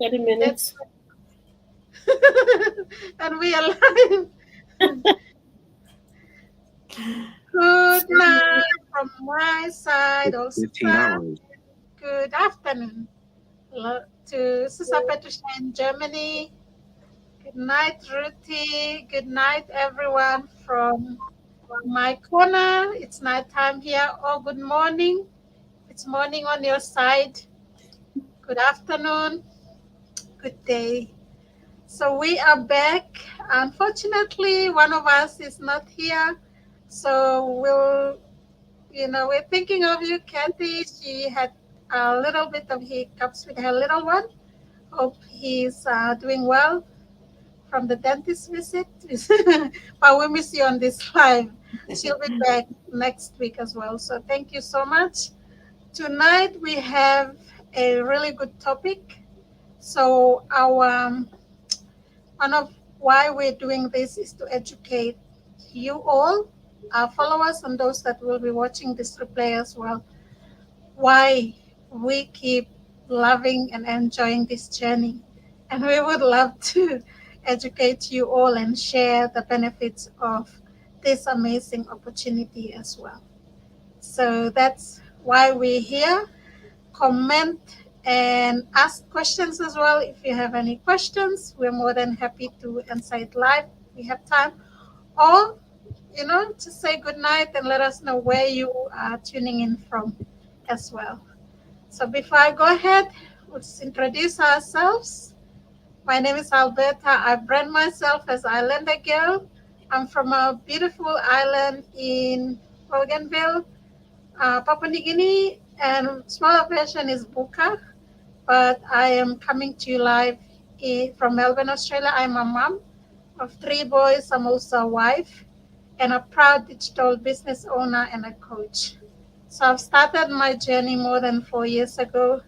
30 minutes. And we are live. Good night from my side It's also. 15 hours. Good afternoon to Sister Patricia in Germany. Good night, Ruthie. Good night, everyone from my corner. It's night time here. Oh, good morning. It's morning on your side. Good afternoon. Good day. So we are back. Unfortunately, one of us is not here. So we're thinking of you, Kathy. She had a little bit of hiccups with her little one. Hope he's doing well from the dentist visit. But we miss you on this live. She'll be back next week as well. So thank you so much. Tonight we have a really good topic. So one of why we're doing this is to educate you all, our followers, and those that will be watching this replay as well, why we keep loving and enjoying this journey. And we would love to educate you all and share the benefits of this amazing opportunity as well. So that's why we're here. Comment and ask questions as well. If you have any questions, we're more than happy to answer it live. We have time. Or, just say good night and let us know where you are tuning in from as well. So before I go ahead, let's introduce ourselves. My name is Alberta. I brand myself as Islander Girl. I'm from a beautiful island in Bougainville, Papua New Guinea, and smaller version is Buka. But I am coming to you live from Melbourne, Australia. I'm a mom of three boys. I'm also a wife and a proud digital business owner and a coach. So I've started my journey more than 4 years ago.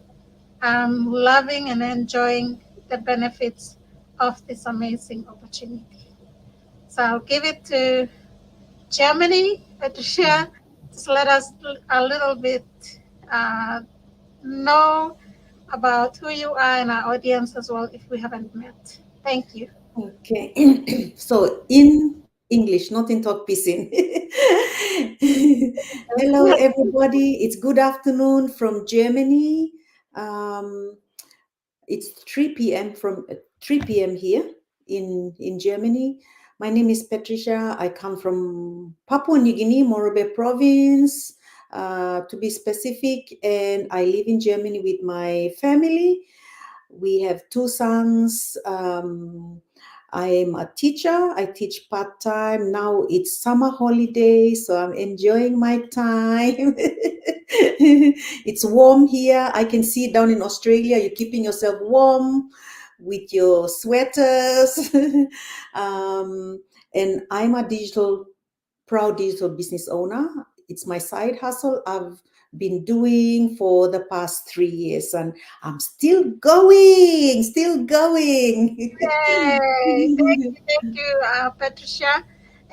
I'm loving and enjoying the benefits of this amazing opportunity. So I'll give it to Germany, Patricia. Just let us a little bit uh, know about who you are and our audience as well if we haven't met. Thank you. Okay. So in English, not in talk piecing. Hello, everybody. It's good afternoon from Germany. Um, it's 3 p.m. from 3 p.m. here in Germany. My name is Patricia. I come from Papua New Guinea, Morobe province, to be specific, and I live in Germany with my family. We have two sons. I'm a teacher. I teach part time. Now it's summer holiday, so I'm enjoying my time. It's warm here. I can see down in Australia, you're keeping yourself warm with your sweaters. And I'm a proud digital business owner. It's my side hustle I've been doing for the past 3 years, and I'm still going, still going. Yay! Thank you, Patricia,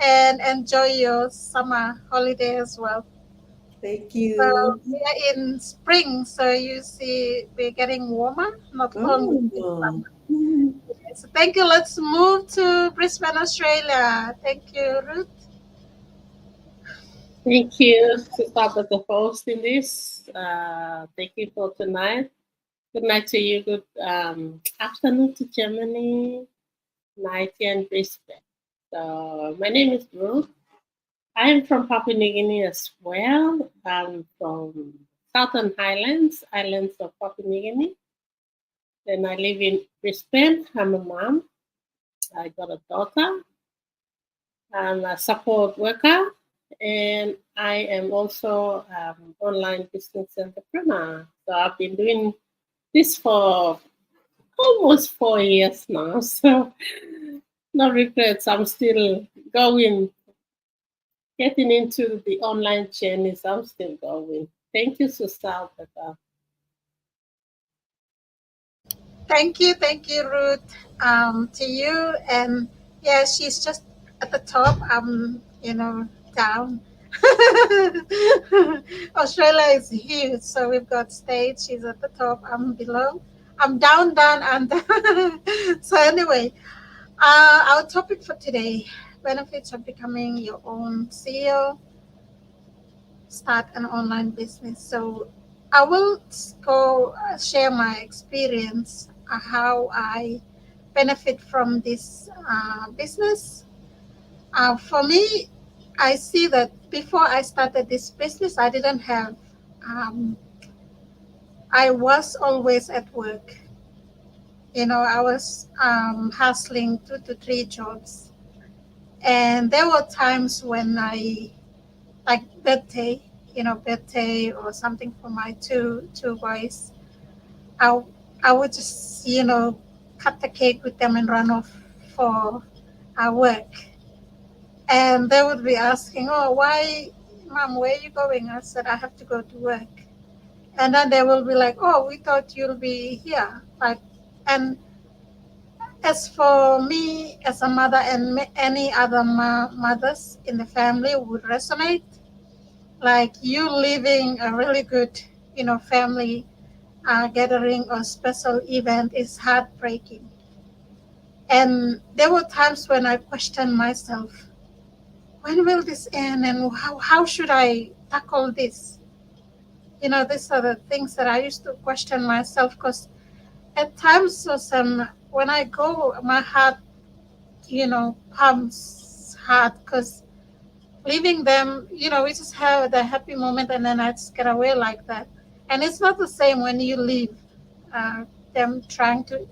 and enjoy your summer holiday as well. Thank So you. we are in spring, so you see we're getting warmer, not long with this Oh. summer. So thank you. Let's move to Brisbane, Australia. Thank you, Ruth. Thank you to start with the host in this. Thank you for tonight. Good night to you. Good afternoon to Germany. Night here in Brisbane. So my name is Ruth. I am from Papua New Guinea as well. I'm from Southern Highlands, islands of Papua New Guinea. Then I live in Brisbane. I'm a mom. I got a daughter. I'm a support worker, and I am also online business entrepreneur. So I've been doing this for almost 4 years now. So no regrets. I'm still going, getting into the online journeys. I'm still going. Thank you, Sister Alberta. Thank you, Ruth. To you, and yeah, she's just at the top. Down. Australia is huge, so we've got stage. She's at the top. I'm below. I'm down, and so anyway, our topic for today: benefits of becoming your own CEO, start an online business. So I will go share my experience, how I benefit from this business. For me, I see that before I started this business, I didn't have. I was always at work. I was hustling 2 to 3 jobs, and there were times when I like birthday or something for my two boys. I I would just cut the cake with them and run off for work, and they would be asking, "Oh, why, Mom? Where are you going?" I said, "I have to go to work." And then they will be like, "Oh, we thought you'll be here." And as for me as a mother and any other mothers in the family would resonate, like you living a really good, family gathering or special event is heartbreaking. And there were times when I questioned myself, when will this end and how should I tackle this? These are the things that I used to question myself, because at times so when I go, my heart, pumps hard, because leaving them, we just have the happy moment and then I just get away like that. And it's not the same when you leave uh, them trying to,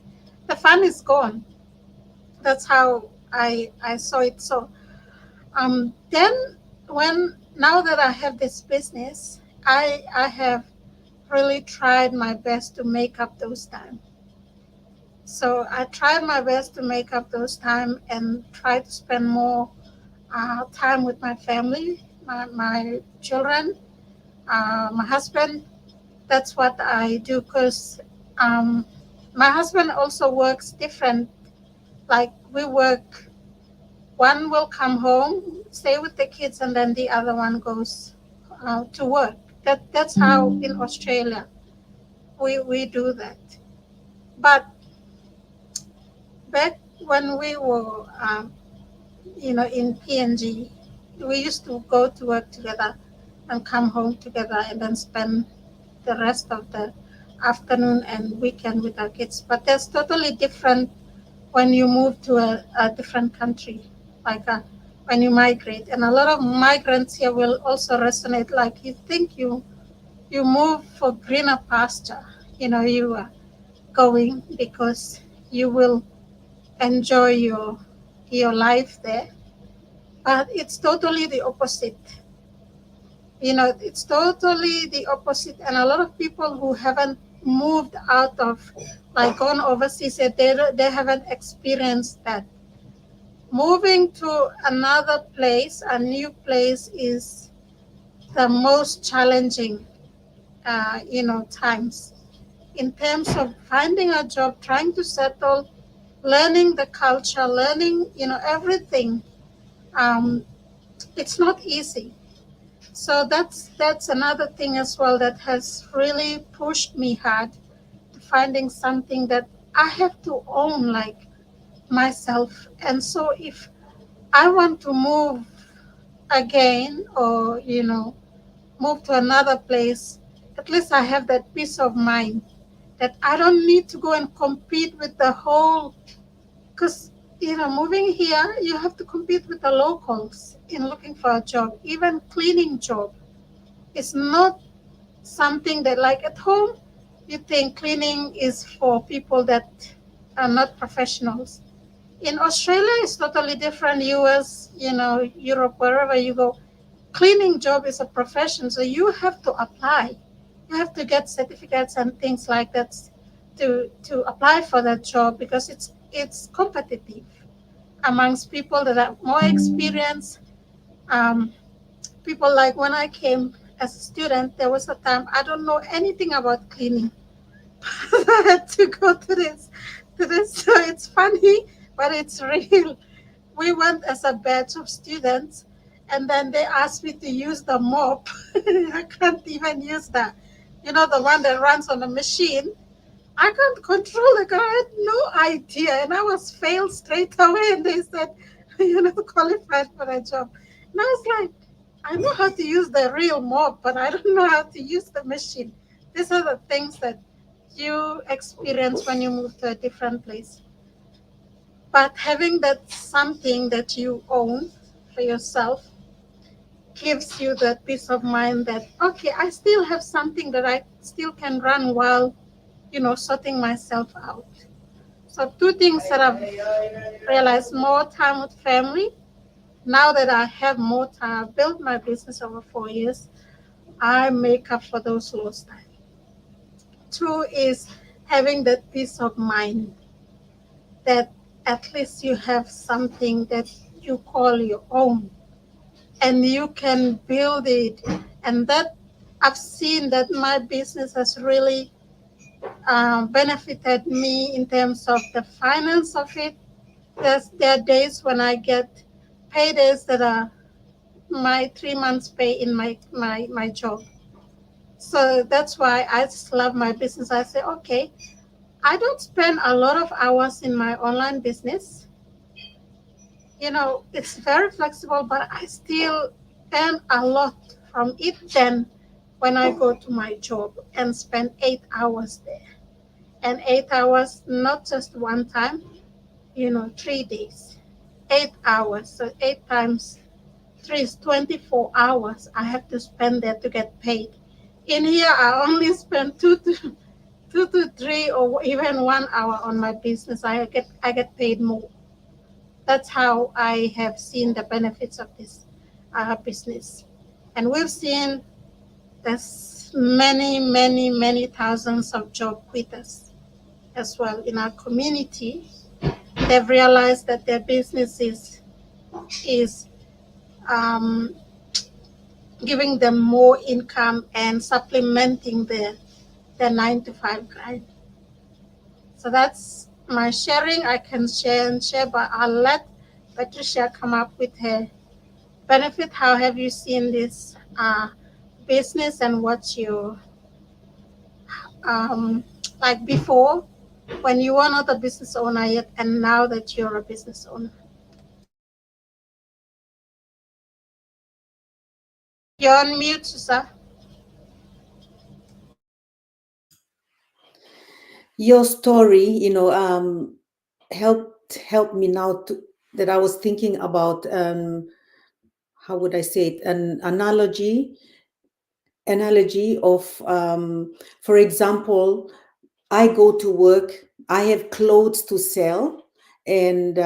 the fun is gone. That's how I saw it. So then now that I have this business, I have really tried my best to make up those time. So I tried my best to make up those time and try to spend more time with my family, my children, my husband. That's what I do, because my husband also works different. Like we work, one will come home, stay with the kids, and then the other one goes to work. That's how in Australia we do that. But back when we were, in PNG, we used to go to work together and come home together and then spend the rest of the afternoon and weekend with our kids. But that's totally different when you move to a different country, like when you migrate. And a lot of migrants here will also resonate. Like you think you move for greener pasture. You are going because you will enjoy your life there. But it's totally the opposite. It's totally the opposite. And a lot of people who haven't moved out of, like gone overseas, they haven't experienced that. Moving to another place, a new place, is the most challenging, times in terms of finding a job, trying to settle, learning the culture, learning, everything. Um, it's not easy. So that's another thing as well that has really pushed me hard to finding something that I have to own, like myself. And so if I want to move again, or move to another place, at least I have that peace of mind that I don't need to go and compete with the whole, because moving here you have to compete with the locals in looking for a job. Even cleaning job is not something that, like at home, you think cleaning is for people that are not professionals. In Australia, it's totally different. US, Europe, wherever you go, cleaning job is a profession. So you have to apply. You have to get certificates and things like that to apply for that job, because it's competitive amongst people that are more experienced. Um, People, like when I came as a student, there was a time I don't know anything about cleaning. I had to go to this. So it's funny, but it's real. We went as a batch of students, and then they asked me to use the mop. I can't even use that. The one that runs on a machine. I can't control the car. I had no idea. And I was failed straight away. And they said, you're not qualified for that job. And I was like, I know how to use the real mop, but I don't know how to use the machine. These are the things that you experience when you move to a different place. But having that something that you own for yourself gives you that peace of mind that, okay, I still have something that I still can run while, sorting myself out. So two things that I've realized: more time with family. Now that I have more time, I've built my business over 4 years, I make up for those lost time. Two is having that peace of mind that at least you have something that you call your own and you can build it. And that I've seen that my business has really benefited me in terms of the finance of it. There are days when I get paydays that are my 3 months pay in my job. So that's why I just love my business. I say, okay, I don't spend a lot of hours in my online business. It's very flexible, but I still earn a lot from it than when I go to my job and spend 8 hours there. And 8 hours, not just one time, 3 days, 8 hours. So 8 times 3 is 24 hours I have to spend there to get paid. In here, I only spend 2 to 3 or even 1 hour on my business. I get paid more. That's how I have seen the benefits of this business. And we've seen there's many, many, many thousands of job quitters as well in our community. They've realized that their business is um, giving them more income and supplementing their 9 to 5 grind. So that's my sharing. I can share and share, but I'll let Patricia come up with her benefit. How have you seen this business and what's your like before when you were not a business owner yet and now that you're a business owner? You're on mute, Susa. Your story, helped me now that I was thinking about how would I say it, an analogy of, for example, I go to work, I have clothes to sell, and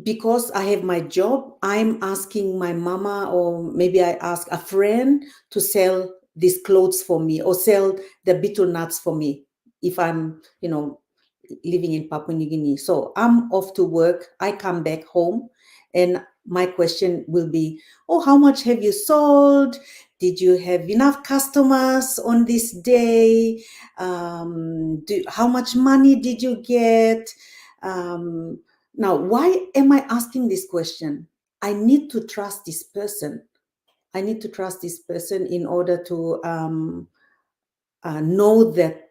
because I have my job, I'm asking my mama, or maybe I ask a friend to sell these clothes for me or sell the betel nuts for me if I'm, living in Papua New Guinea. So I'm off to work. I come back home and my question will be, oh, how much have you sold? Did you have enough customers on this day? How much money did you get? Now, why am I asking this question? I need to trust this person. I need to trust this person in order to know that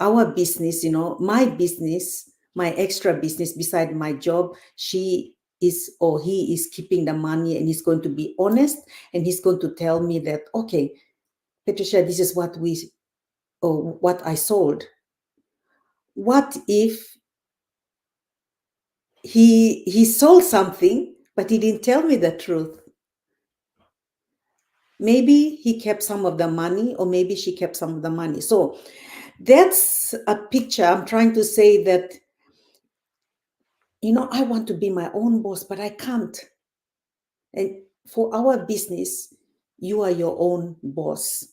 our business, my business, my extra business beside my job, she is or he is keeping the money and he's going to be honest and he's going to tell me that, okay, Patricia, this is what I sold. What if he sold something, but he didn't tell me the truth? Maybe he kept some of the money, or maybe she kept some of the money. So that's a picture. I'm trying to say that, I want to be my own boss, but I can't. And for our business, you are your own boss.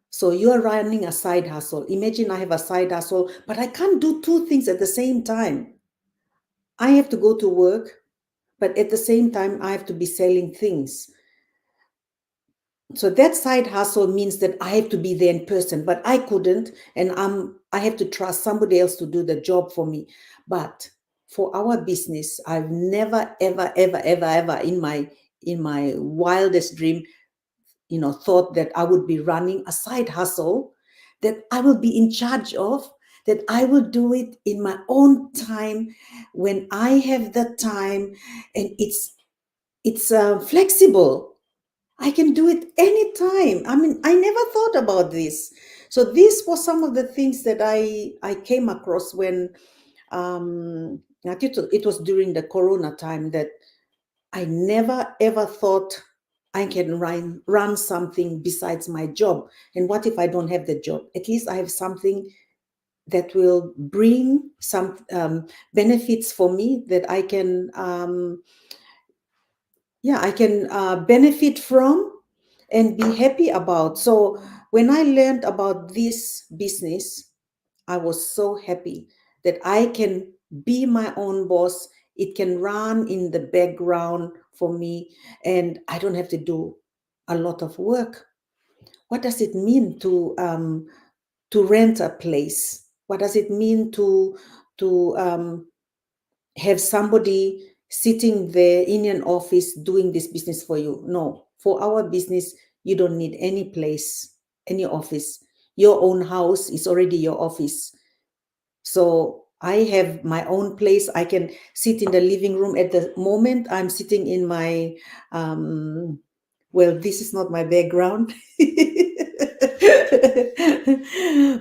So you are running a side hustle. Imagine I have a side hustle, but I can't do two things at the same time. I have to go to work, but at the same time, I have to be selling things. So that side hustle means that I have to be there in person, but I couldn't, and I have to trust somebody else to do the job for me. But for our business, I've never, ever, ever, ever, ever in my wildest dream, thought that I would be running a side hustle that I will be in charge of, that I will do it in my own time when I have the time, and it's flexible. I can do it anytime. I mean, I never thought about this. So this was some of the things that I came across when I think it was during the Corona time, that I never ever thought I can run something besides my job. And what if I don't have the job? At least I have something that will bring some benefits for me, that I can benefit from and be happy about. So when I learned about this business, I was so happy that I can be my own boss. It can run in the background for me, and I don't have to do a lot of work. What does it mean to rent a place? What does it mean to have somebody sitting there in an office doing this business for you? No, for our business, you don't need any place, any office. Your own house is already your office. So I have my own place. I can sit in the living room. At the moment, I'm sitting in my, well, this is not my background.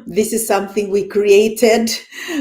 This is something we created,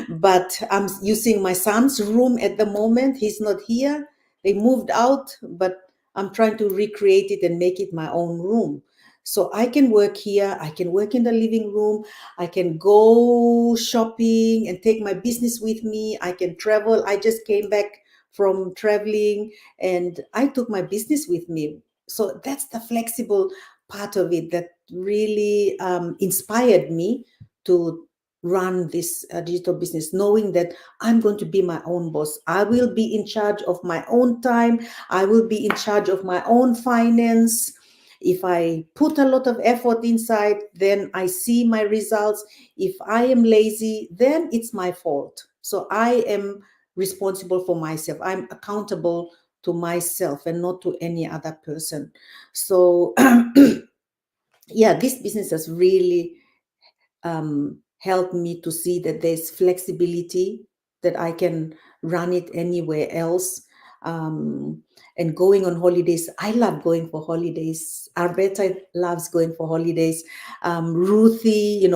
but I'm using my son's room at the moment. He's not here. They moved out, but I'm trying to recreate it and make it my own room. So I can work here. I can work in the living room. I can go shopping and take my business with me. I can travel. I just came back from traveling and I took my business with me. So that's the flexible part of it that really inspired me to run this digital business, knowing that I'm going to be my own boss. I will be in charge of my own time. I will be in charge of my own finance. If I put a lot of effort inside, then I see my results. If I am lazy, then it's my fault. So I am responsible for myself. I'm accountable to myself and not to any other person. So yeah, this business has really helped me to see that there's flexibility, that I can run it anywhere else. And going on holidays, I love going for holidays. Arberta loves going for holidays. Ruthie,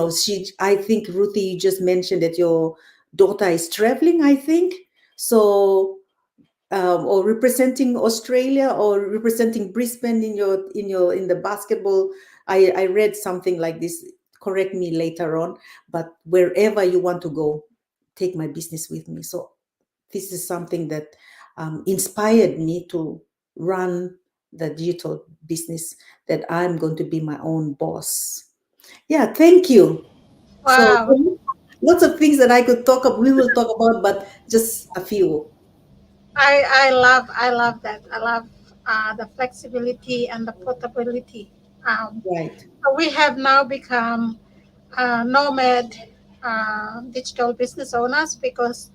I think Ruthie, you just mentioned that your daughter is traveling, I think. So or representing Australia or representing Brisbane in the basketball. I read something like this. Correct me later on, but wherever you want to go, take my business with me. So this is something that inspired me to run the digital business, that I'm going to be my own boss. Yeah, thank you. So Wow. lots of things that I could talk about, we will talk about, but just a few. I love that. I love the flexibility and the portability. Right. We have now become nomad digital business owners, because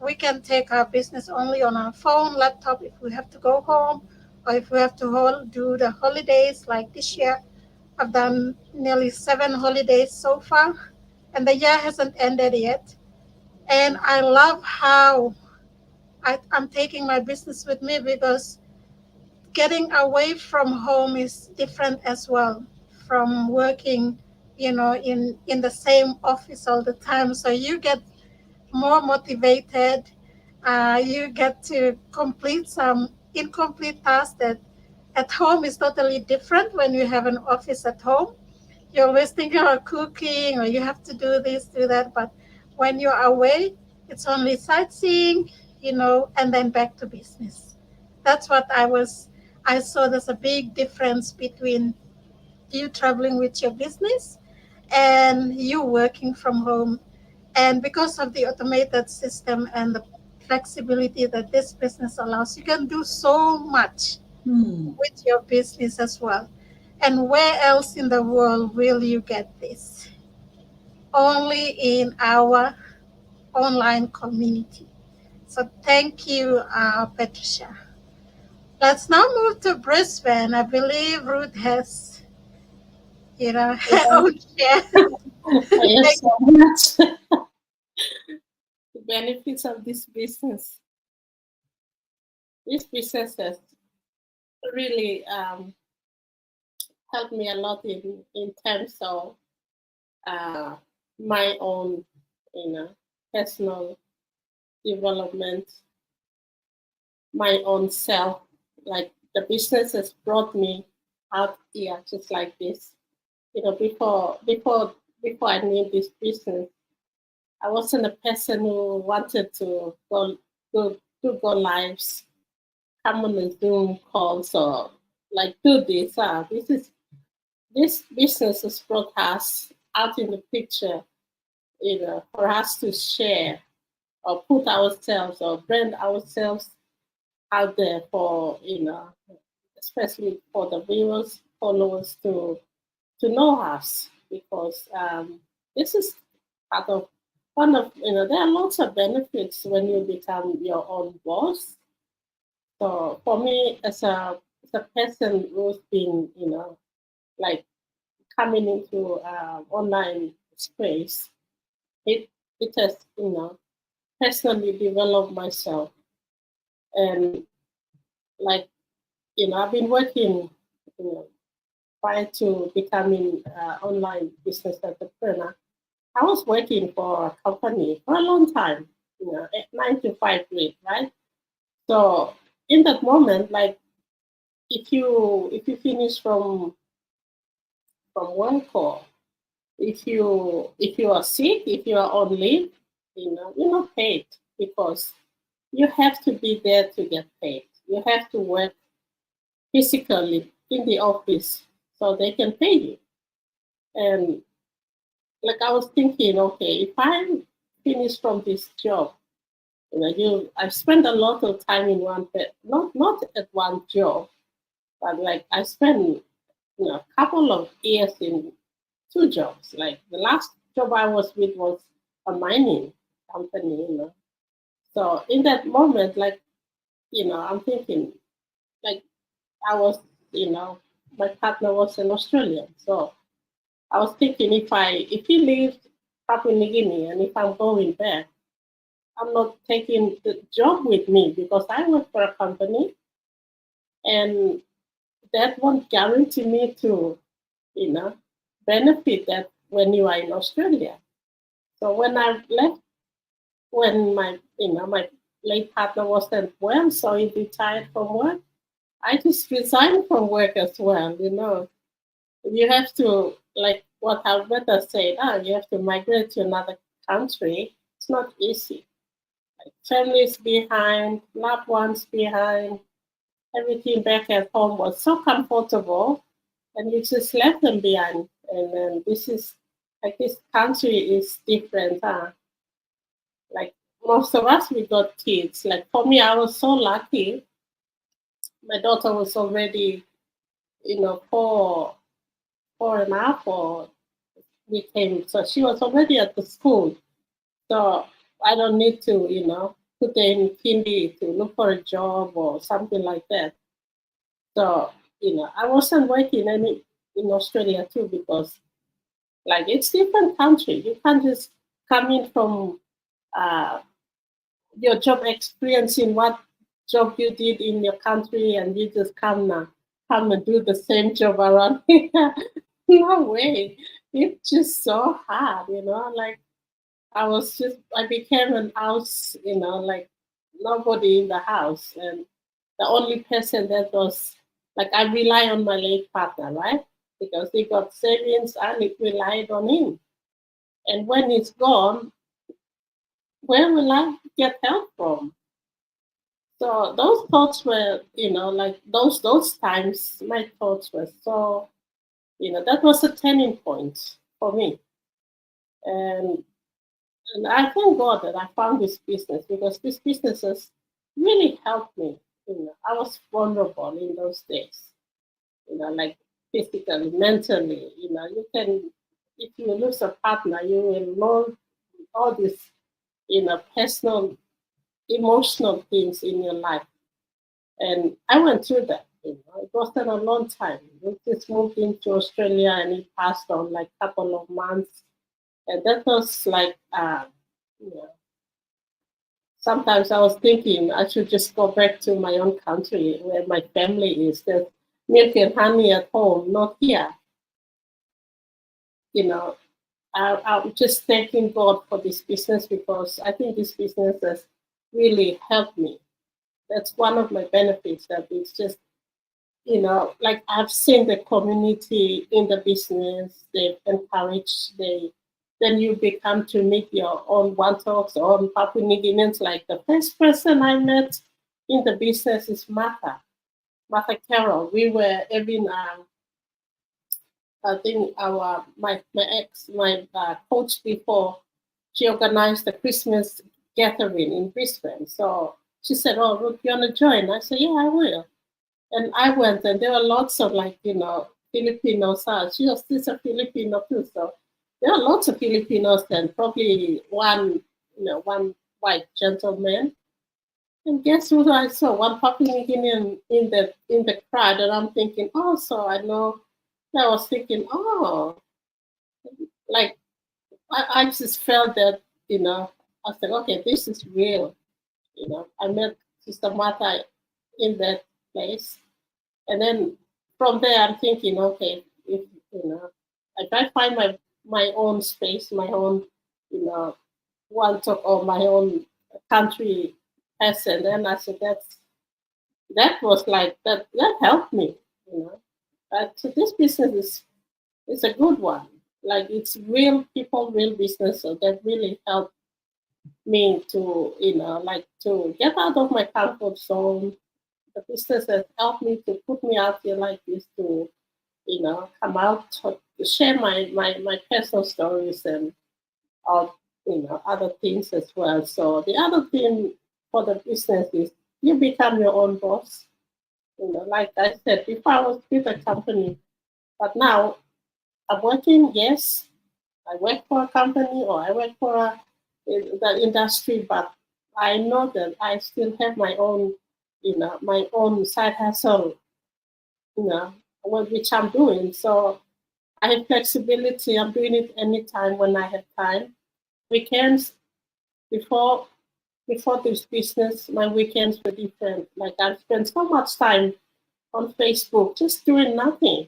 we can take our business only on our phone, laptop, if we have to go home, or if we have to do the holidays. Like this year, I've done nearly 7 holidays so far, and the year hasn't ended yet. And I love how I'm taking my business with me, because getting away from home is different as well from working, in the same office all the time. So you get more motivated. You get to complete some incomplete tasks that at home is totally different. When you have an office at home, you're always thinking about cooking, or you have to do this, do that. But when you're away, it's only sightseeing, and then back to business. That's what I saw. There's a big difference between you traveling with your business and you working from home. And because of the automated system and the flexibility that this business allows, you can do so much with your business as well. And where else in the world will you get this? Only in our online community. So thank you, Patricia. Let's now move to Brisbane. I believe Ruth has, her own share. I have so much the benefits of this business. This business has really helped me a lot in terms of uh, my own, personal development, my own self. Like the business has brought me out here just like this. Before I knew this business, I wasn't a person who wanted to go lives, come on a Zoom calls or like do this. This business has brought us out in the picture, for us to share or put ourselves or brand ourselves out there for, especially for the viewers, followers to know us because this is part of one of, there are lots of benefits when you become your own boss. So for me, as a person who's been, like coming into online space, it it has, personally developed myself and like, I've been working, you know, prior to becoming online business entrepreneur. I was working for a company for a long time, 9 to 5 grid, right? So in that moment, like if you finish from work or if you are sick, if you are on leave, you're not paid because you have to be there to get paid. You have to work physically in the office so they can pay you. And like I was thinking, okay, if I finish from this job, I spend a lot of time in one not at one job, but like I spent a couple of years in two jobs. Like the last job I was with was a mining company. So in that moment, like, I'm thinking, like I was, my partner was an Australian. So I was thinking if he leaves Papua New Guinea and if I'm going back, I'm not taking the job with me because I work for a company and that won't guarantee me to, you know, benefit that when you are in Australia. So when I left, when my late partner wasn't well, so he retired from work, I just resigned from work as well. You have to, like what Alberta said, you have to migrate to another country. It's not easy. Like families behind, loved ones behind, everything back at home was so comfortable, and you just left them behind. And then this is like this country is different, huh? Like most of us, we got kids. Like for me, I was so lucky. My daughter was already, 4.5, or we came, so she was already at the school. So I don't need to, put her in kindy to look for a job or something like that. So, I wasn't working any in Australia too because like it's different country. You can't just come in from uh, your job experience in what job you did in your country and you just come and do the same job around here. No way. It's just so hard. Like I became an house, like nobody in the house. And the only person that was, like, I rely on my late partner, right? Because he got savings, I relied on him. And when he's gone, where will I get help from? So those thoughts were, like those times, my thoughts were so, that was a turning point for me. And And I thank God that I found this business because this business has really helped me. I was vulnerable in those days, like physically, mentally. If you lose a partner, you will know all these, personal, emotional things in your life. And I went through that. It wasn't a long time. We just moved into Australia and it passed on like a couple of months. And that was like, you know, sometimes I was thinking I should just go back to my own country where my family is. There's milk and honey at home, not here. You know, I'm just thanking God for this business because I think this business has really helped me. That's one of my benefits, that it's just, like I've seen the community in the business, they've encouraged, then you become to meet your own one talks on Papua New Guineans. Like the first person I met in the business is Martha Carroll. We were having, I think my coach before, she organized the Christmas gathering in Brisbane. So she said, "Oh, Ruth, you want to join?" I said, "Yeah, I will." And I went, and there were lots of Filipinos. She's a Filipino too, so there are lots of Filipinos and probably one white gentleman. And guess what I saw? One Papua New Guinean in the crowd, and I'm thinking, oh, so I know. I was thinking, oh, like I just felt that, I said, okay, this is real. I met Sister Martha in that place. And then from there, I'm thinking, okay, if I find my own space, my own, one talk or my own country person, then I said that was like that helped me, So this business is a good one. Like it's real people, real business, so that really helped me to, to get out of my comfort zone. The business has helped me to put me out here like this to, come out to share my personal stories and other things as well. So the other thing for the business is you become your own boss. Like I said, before I was with a company, but now I'm working, yes, I work for a company or I work for the industry, but I know that I still have my own, my own side hustle, which I'm doing. So I have flexibility. I'm doing it anytime when I have time. Weekends, before this business, my weekends were different. Like I spent so much time on Facebook just doing nothing.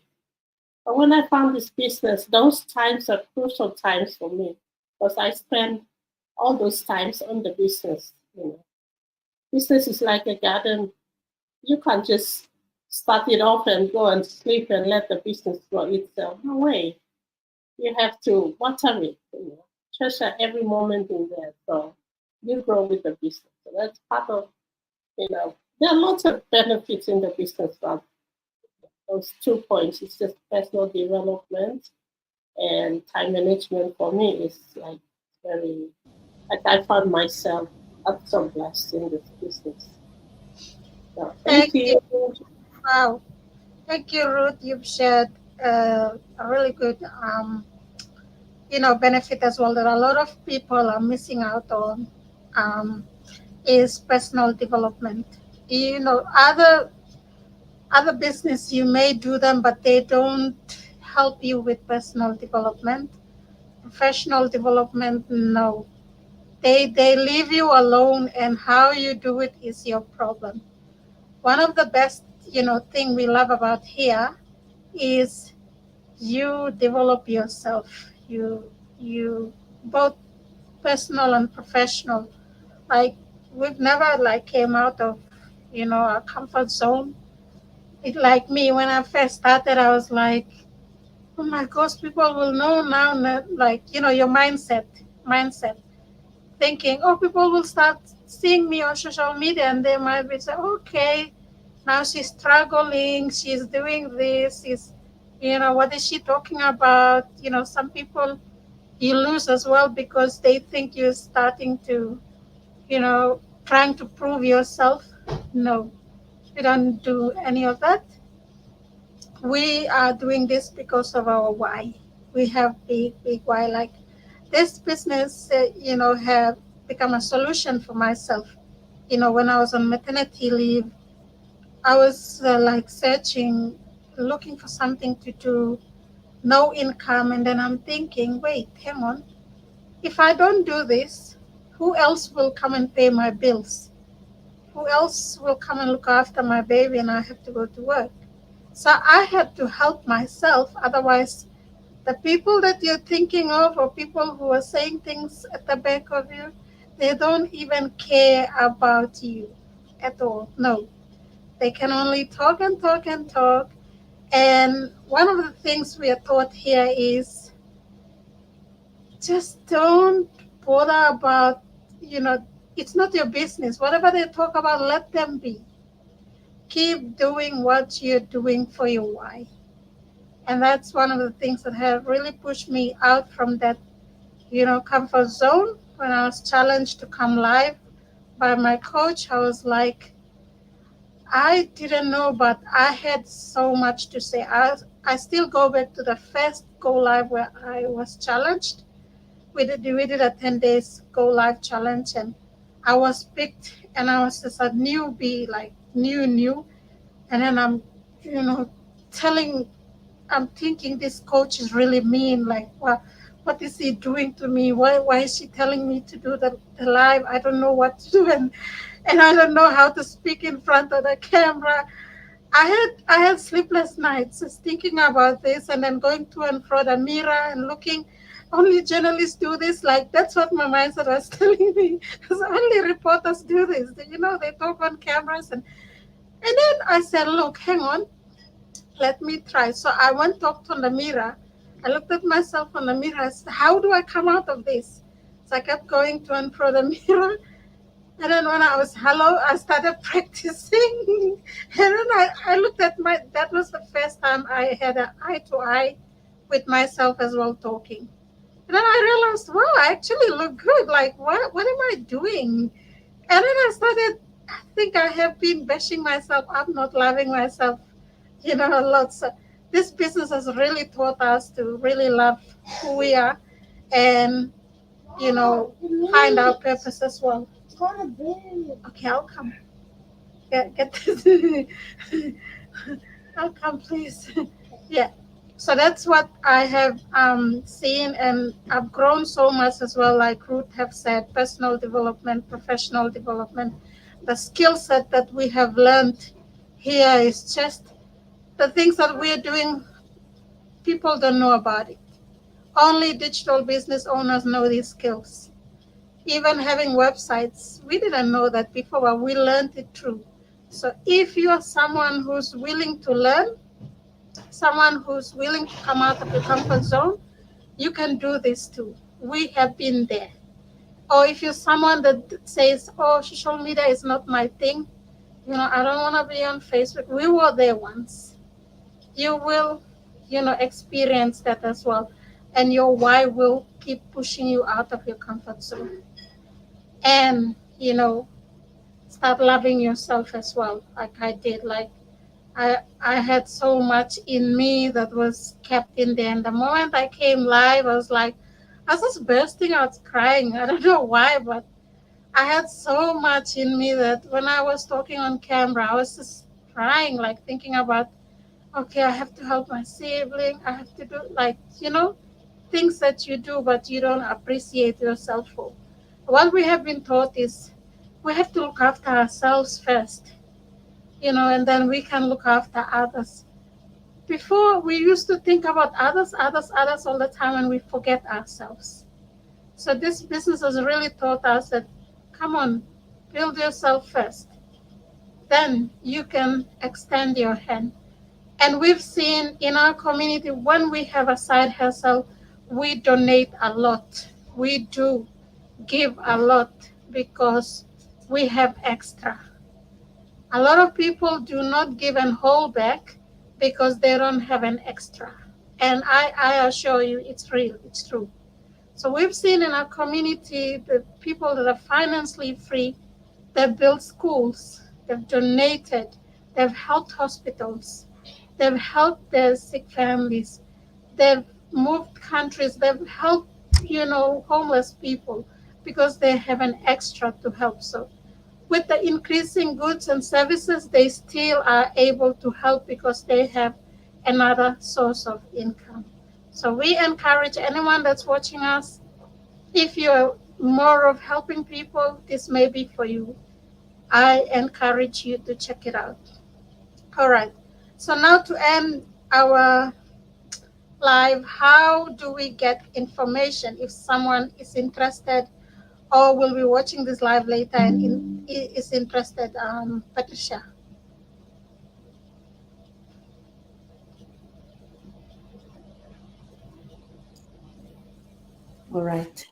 But when I found this business, those times are crucial times for me because I spend all those times on the business. Business is like a garden. You can't just start it off and go and sleep and let the business grow itself. No way. You have to water it, treasure every moment in there. So you grow with the business. So that's part of, there are lots of benefits in the business, but those 2 points, it's just personal development and time management for me is like very, like I found myself, I'm so blessed in this business. So thank you. Wow. Thank you, Ruth. You've shared a really good, benefit as well that a lot of people are missing out on, is personal development. Other business you may do them, but they don't help you with personal development. Professional development, no. They leave you alone, and how you do it is your problem. One of the best, thing we love about here is you develop yourself. You both personal and professional. Like we've never like came out of our comfort zone. It like me when I first started, I was like, oh my gosh, people will know now. Like your mindset, thinking, oh, people will start seeing me on social media, and they might be saying, okay, now she's struggling, she's doing this, what is she talking about? Some people you lose as well because they think you're starting to, trying to prove yourself. No, we don't do any of that. We are doing this because of our why. We have big why. Like this business, have become a solution for myself. When I was on maternity leave, I was like searching, looking for something to do, no income, and then I'm thinking, wait, hang on. if I don't do this, who else will come and pay my bills? Who else will come and look after my baby and I have to go to work? So I had to help myself. Otherwise, the people that you're thinking of or people who are saying things at the back of you, they don't even care about you at all. No, they can only talk and talk and talk. And one of the things we are taught here is just don't bother about, you know, it's not your business. Whatever they talk about, let them be. Keep doing what you're doing for your why. And that's one of the things that have really pushed me out from that, comfort zone. When I was challenged to come live by my coach, I was like, I didn't know, but I had so much to say. I still go back to the first Go Live where I was challenged. We did a 10 days Go Live challenge, and I was picked, and I was just a newbie, like new. And then telling, I'm thinking this coach is really mean. Like, what is he doing to me? Why is she telling me to do the live? I don't know what to do, and I don't know how to speak in front of the camera. I had sleepless nights just thinking about this, and then going to and fro the mirror and looking. Only journalists do this. Like, that's what my mindset was telling me. Because only reporters do this. They talk on cameras, and then I said, look, hang on, let me try. So I went talked on the mirror. I looked at myself on the mirror. I said, how do I come out of this? So I kept going to and fro the mirror. And then when I was hello, I started practicing. And then I looked at that was the first time I had an eye to eye with myself as well talking. And then I realized, wow, I actually look good. Like, what am I doing? And then I think I have been bashing myself up, not loving myself, a lot. So this business has really taught us to really love who we are and, find our purpose as well. Okay, I'll come. Get this. I'll come, please. Yeah. So that's what I have seen, and I've grown so much as well. Like Ruth have said, personal development, professional development, the skill set that we have learned here is just the things that we're doing. People don't know about it. Only digital business owners know these skills. Even having websites, we didn't know that before, but we learned it through. So if you are someone who's willing to learn, someone who's willing to come out of the comfort zone, you can do this too. We have been there. Or if you're someone that says, oh, social media is not my thing, I don't want to be on Facebook. We were there once. You will, experience that as well. And your why will keep pushing you out of your comfort zone. And, start loving yourself as well, like I did. Like, I had so much in me that was kept in there. And the moment I came live, I was like, I was just bursting out crying. I don't know why, but I had so much in me that when I was talking on camera, I was just crying, like thinking about, okay, I have to help my sibling. I have to do, like, things that you do, but you don't appreciate yourself for. What we have been taught is we have to look after ourselves first, and then we can look after others. Before, we used to think about others all the time, and we forget ourselves. So this business has really taught us that, come on, build yourself first. Then you can extend your hand. And we've seen in our community, when we have a side hustle, we donate a lot. We do give a lot because we have extra. A lot of people do not give and hold back because they don't have an extra. And I assure you, it's real, it's true. So we've seen in our community the people that are financially free, they've built schools, they've donated, they've helped hospitals, they've helped their sick families, they've moved countries, they've helped, homeless people because they have an extra to help. So with the increasing goods and services, they still are able to help because they have another source of income. So we encourage anyone that's watching us, If you're more of helping people, this may be for you. I encourage you to check it out. All right. So now to end our live, how do we get information if someone is interested or will be watching this live later and is interested, Patricia? All right.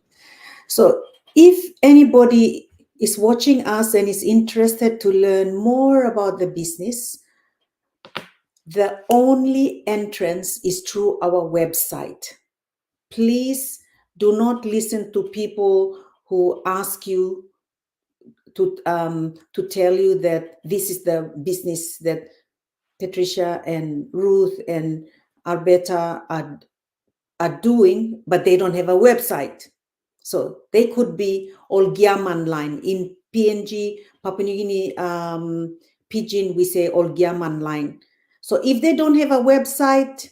So if anybody is watching us and is interested to learn more about the business, the only entrance is through our website. Please do not listen to people who ask you to tell you that this is the business that Patricia and Ruth and Alberta are doing, but they don't have a website. So they could be Olgiaman line. In PNG, Papua New Guinea Pidgin, we say Olgiaman line. So if they don't have a website,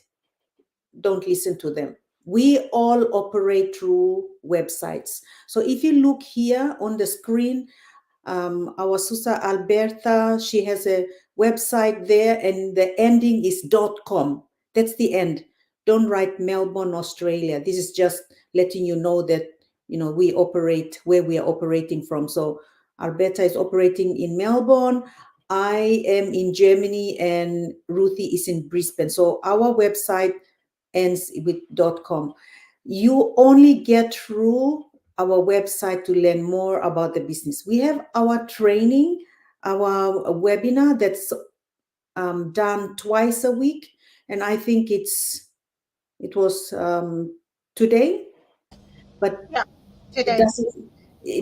don't listen to them. We all operate through websites. So if you look here on the screen, our Susa Alberta, she has a website there and the ending is .com. That's the end. Don't write Melbourne, Australia. This is just letting you know that, we operate where we are operating from. So Alberta is operating in Melbourne. I am in Germany and Ruthie is in Brisbane. So our website ends with .com. You only get through our website to learn more about the business. We have our training, our webinar that's done twice a week, and I think it was today, but Yeah, it today.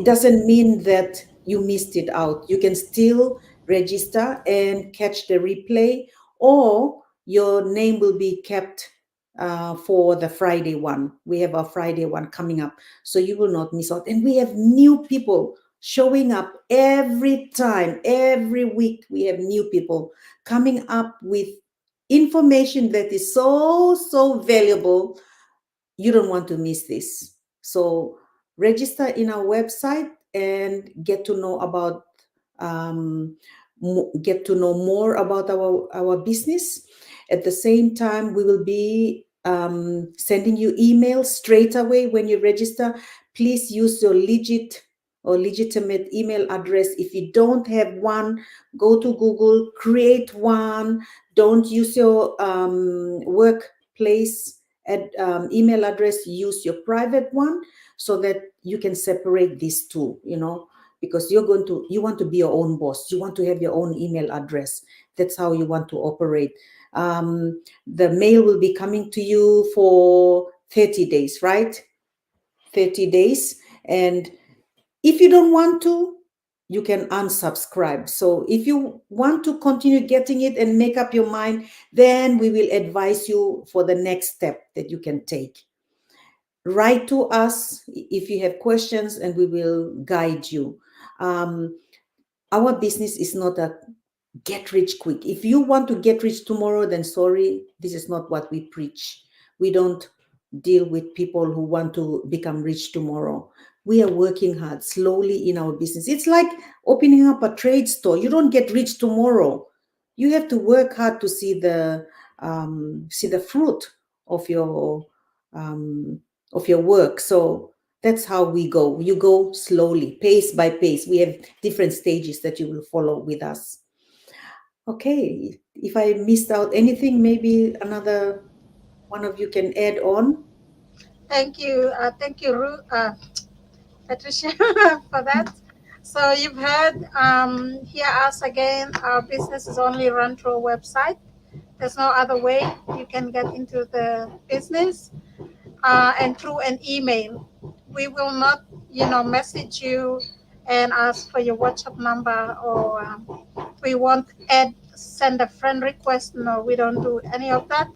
doesn't mean that you missed it out. You can still register and catch the replay, or your name will be kept for the Friday one. We have a Friday one coming up, so you will not miss out. And we have new people showing up every time, every week. We have new people coming up with information that is so valuable. You don't want to miss this. So register in our website and get to know about get to know more about our business. At the same time, we will be sending you emails straight away when you register. Please use your legitimate email address. If you don't have one, go to Google, create one. Don't use your workplace email address. Use your private one so that you can separate these two, because you want to be your own boss. You want to have your own email address. That's how you want to operate. The mail will be coming to you for 30 days, right? 30 days. And if you don't want to, you can unsubscribe. So if you want to continue getting it and make up your mind, then we will advise you for the next step that you can take. Write to us if you have questions and we will guide you. Our business is not a get rich quick. If you want to get rich tomorrow, then sorry, this is not what we preach. We don't deal with people who want to become rich tomorrow. We are working hard slowly in our business. It's like opening up a trade store. You don't get rich tomorrow. You have to work hard to see the fruit of your work. So that's how we go. You go slowly, pace by pace. We have different stages that you will follow with us. Okay, if I missed out anything, maybe another one of you can add on. Thank you. Thank you, Patricia, for that. So you've heard, hear us again. Our business is only run through a website. There's no other way you can get into the business, and through an email. We will not, message you and ask for your WhatsApp number, or we won't send a friend request. No, we don't do any of that.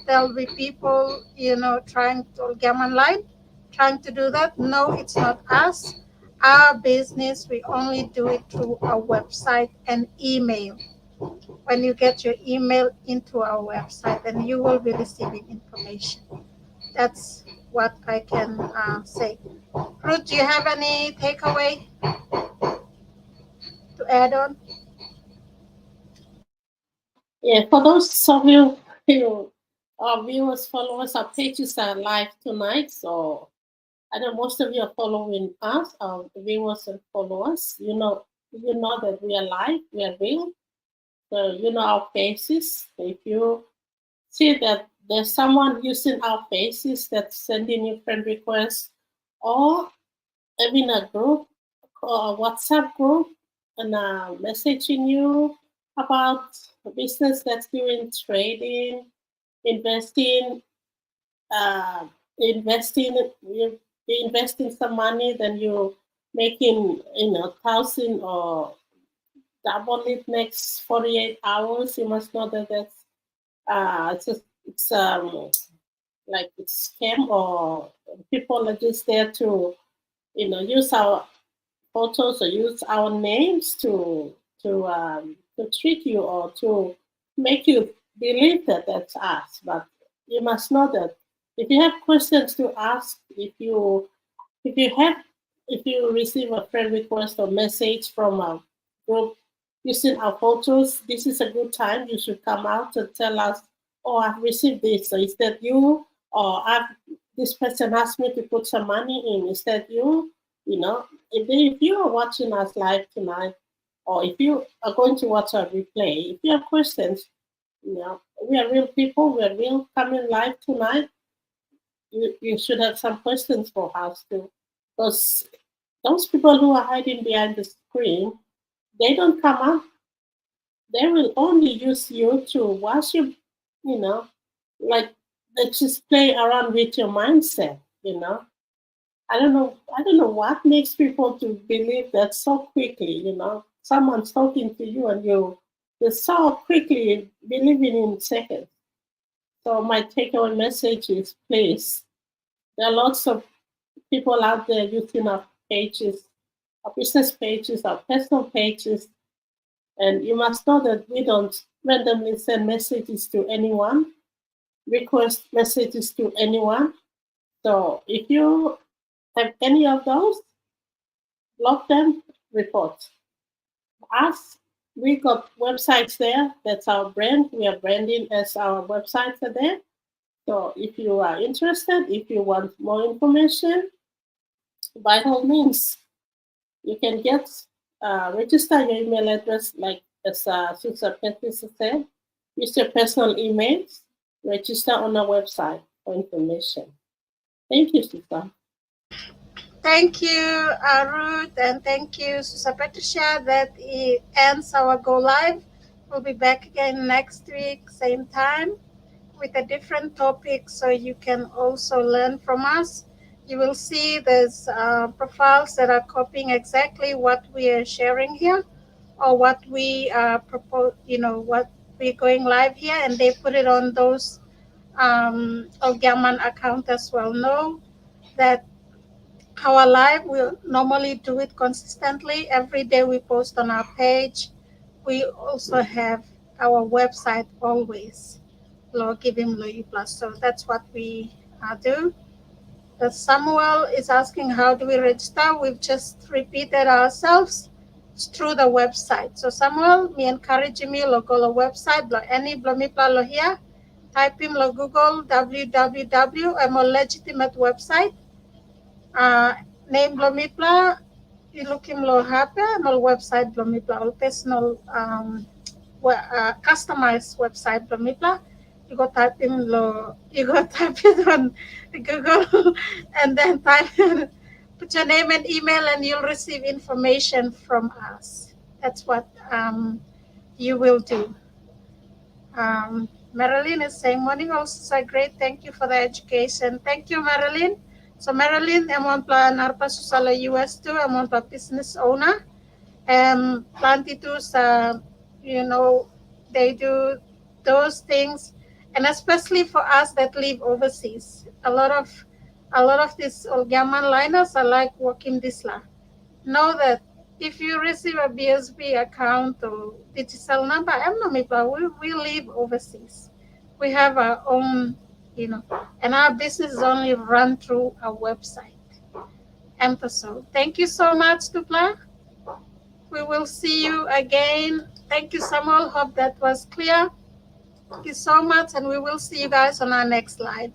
There'll be people, trying to get online, trying to do that. No, it's not us. Our business, we only do it through our website and email. When you get your email into our website, then you will be receiving information. That's what I can say. Ruth, do you have any takeaway to add on? Yeah, for those of you who our viewers, followers, our pages are live tonight. So I know most of you are following us, our viewers and followers. You know that we are live, we are real. So you know our faces. If you see that there's someone using our faces that's sending you friend requests, or having a group, a WhatsApp group, and messaging you about a business that's doing trading, investing, uh, you investing some money, then you making 1,000 or double it next 48 hours. You must know that it's like it's scam, or people are just there to use our photos or use our names to trick you or to make you believe that that's us. But you must know that if you have questions to ask, if you have if you receive a friend request or message from a group using our photos, this is a good time. You should come out and tell us, "Oh, I've received this. So is that you?" Or this person asked me to put some money in. Is that you? If you are watching us live tonight, or if you are going to watch our replay, if you have questions, we are real people. We are real coming live tonight. You should have some questions for us too, because those people who are hiding behind the screen, they don't come up. They will only use you to watch you, you know, like they just play around with your mindset. I don't know what makes people to believe that so quickly. Someone's talking to you and you so quickly believing in seconds. So my takeaway message is, please, there are lots of people out there using our pages, our business pages, our personal pages, and you must know that we don't randomly send messages to anyone, request messages to anyone. So if you have any of those, block them, report us. We got websites there. That's our brand. We are branding as our websites are there. So if you are interested, if you want more information, by all means, you can register your email address, like as Sister Patricia said. Use your personal emails, register on our website for information. Thank you, Sister. Thank you, Ruth, and thank you, Susa Patricia. That ends our Go Live. We'll be back again next week, same time, with a different topic, so you can also learn from us. You will see there's profiles that are copying exactly what we are sharing here, or what we propose, what we're going live here, and they put it on those Ogaman account as well. Know that our live, we normally do it consistently. Every day we post on our page. We also have our website always, Giving Loyi Plus. So that's what we do. Samuel is asking, how do we register? We've just repeated ourselves. It's through the website. So Samuel, me encourage me logo the website, any blomipla lo here. Type in lo Google www. I'm a legitimate website. Name Blomipla, ilukim lo hape, mal website Blomipla, all personal customized website Blomipla. You go type it on Google and then put your name and email, and you'll receive information from us. That's what you will do. Marilyn is saying, morning also so great. Thank you for the education. Thank you, Marilyn. So Marilyn, I'm on plan Arpa Susala US too. I'm on business owner. Plantitus, they do those things, and especially for us that live overseas. A lot of these Olgaman liners are like walking this land. Know that if you receive a BSB account or digital number, we live overseas. We have our own, and our business is only run through our website. So thank you so much, Tupla. We will see you again. Thank you, Samuel. Hope that was clear. Thank you so much, and we will see you guys on our next slide.